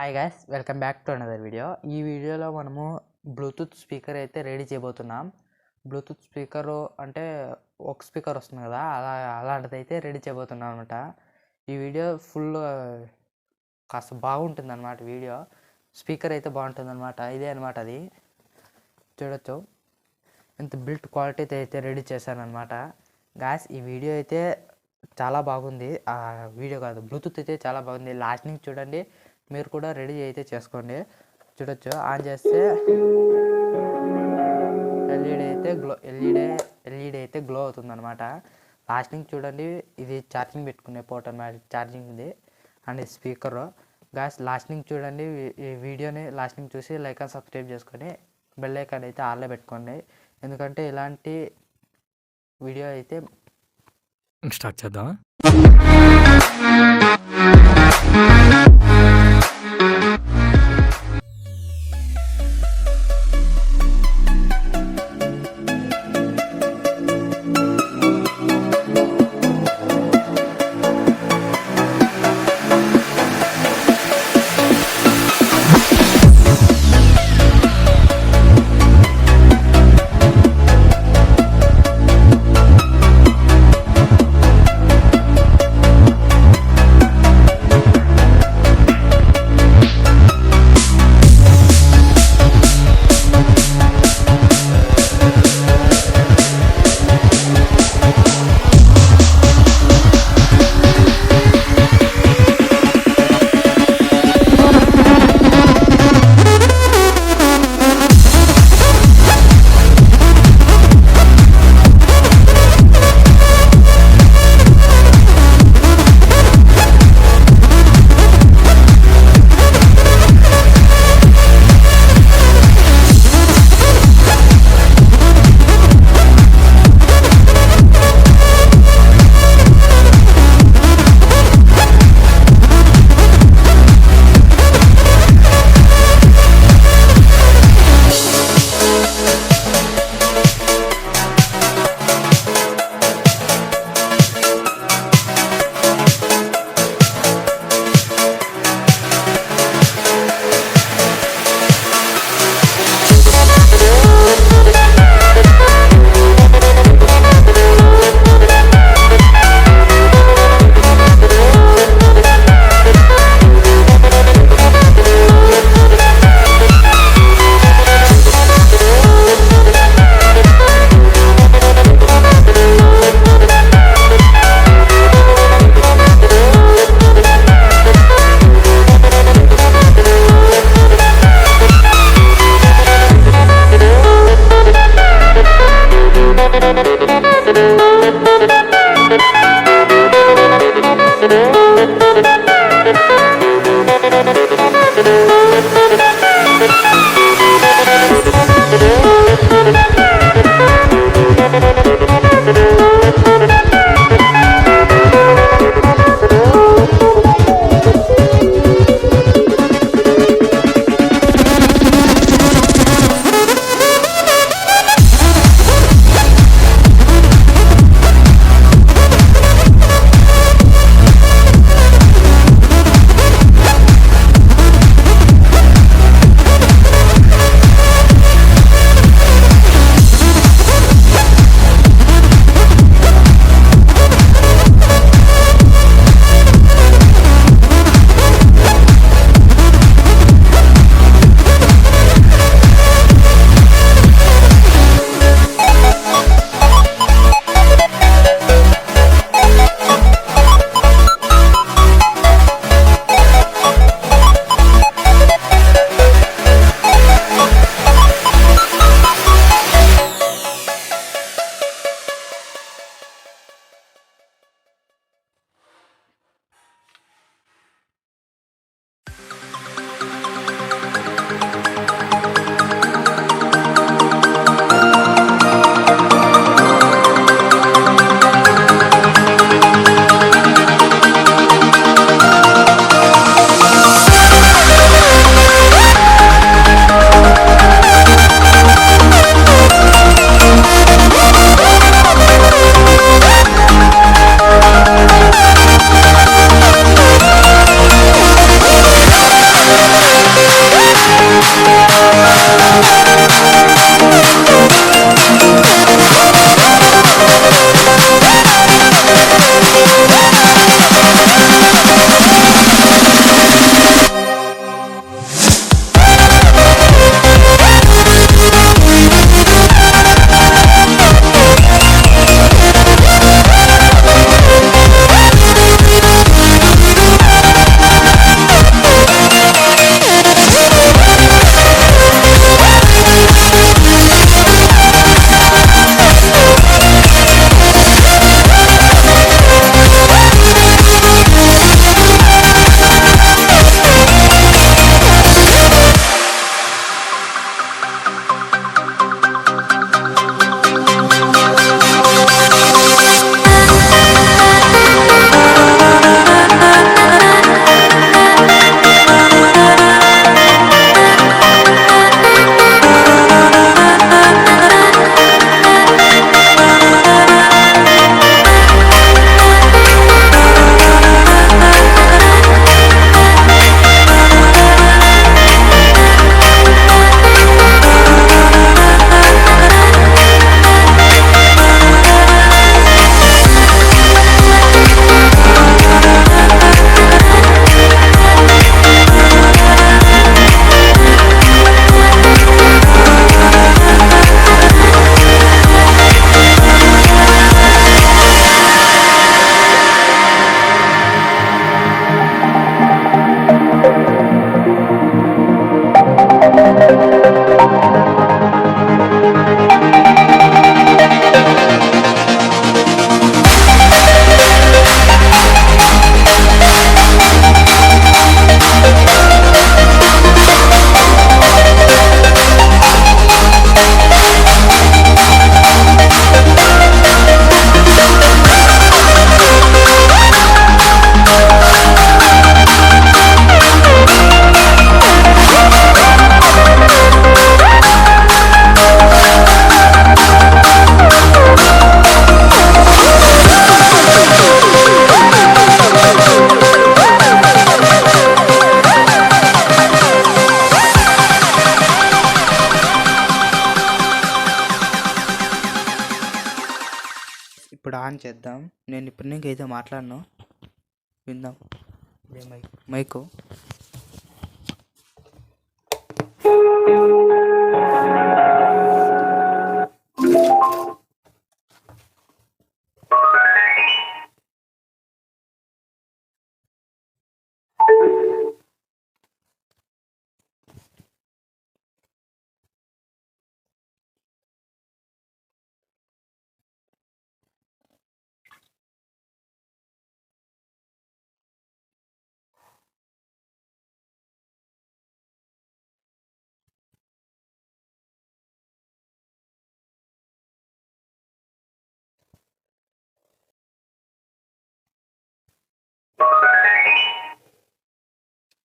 Hi guys, welcome back to another video. ఈ వీడియోలో మనము బ్లూటూత్ స్పీకర్ అయితే రెడీ చేయబోతున్నాం. బ్లూటూత్ స్పీకరు అంటే ఒక స్పీకర్ వస్తుంది కదా, అలాంటిది అయితే రెడీ చేయబోతున్నాం అనమాట. ఈ వీడియో ఫుల్ కాస్త బాగుంటుంది అనమాట. వీడియో స్పీకర్ అయితే బాగుంటుంది అనమాట. ఇదే అనమాట, అది చూడొచ్చు ఎంత బిల్ట్ క్వాలిటీ అయితే రెడీ చేశాను అనమాట. గాయస్, ఈ వీడియో అయితే చాలా బాగుంది. ఆ వీడియో కాదు, బ్లూటూత్ అయితే చాలా బాగుంది. లాస్ట్ నుంచి చూడండి, మీరు కూడా రెడీ అయితే చేసుకోండి. చూడొచ్చు, ఆన్ చేస్తే ఎల్ఈడి అయితే గ్లో అవుతుంది అనమాట. లాస్ట్ నుంచి చూడండి, ఇది ఛార్జింగ్ పెట్టుకునే పోర్ట్ అనమాట. ఛార్జింగ్ ఇది అండ్ స్పీకర్. గాస్, లాస్ట్ నుంచి చూడండి, ఈ వీడియోని లాస్ట్ నుంచి చూసి లైక్ అండ్ సబ్స్క్రైబ్ చేసుకొని బెల్ ఐకాన్ అయితే ఆన్లో పెట్టుకోండి. ఎందుకంటే ఇలాంటి వీడియో అయితే స్టార్ట్ చేద్దాం. ఆన్ చేద్దాం. నేను ఇప్పుడు నీకైతే మాట్లాడను, విందాం. ఇదే మైకు.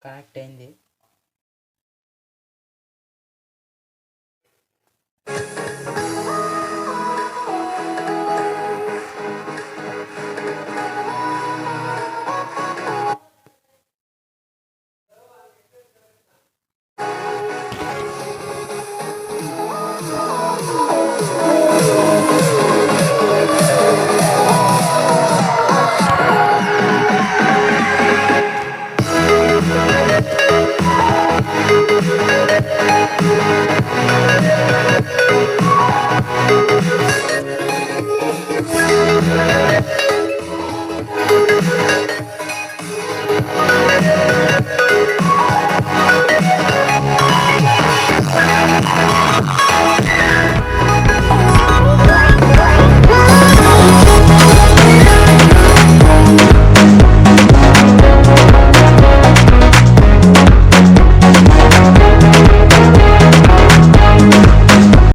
కనెక్ట్ అయింది.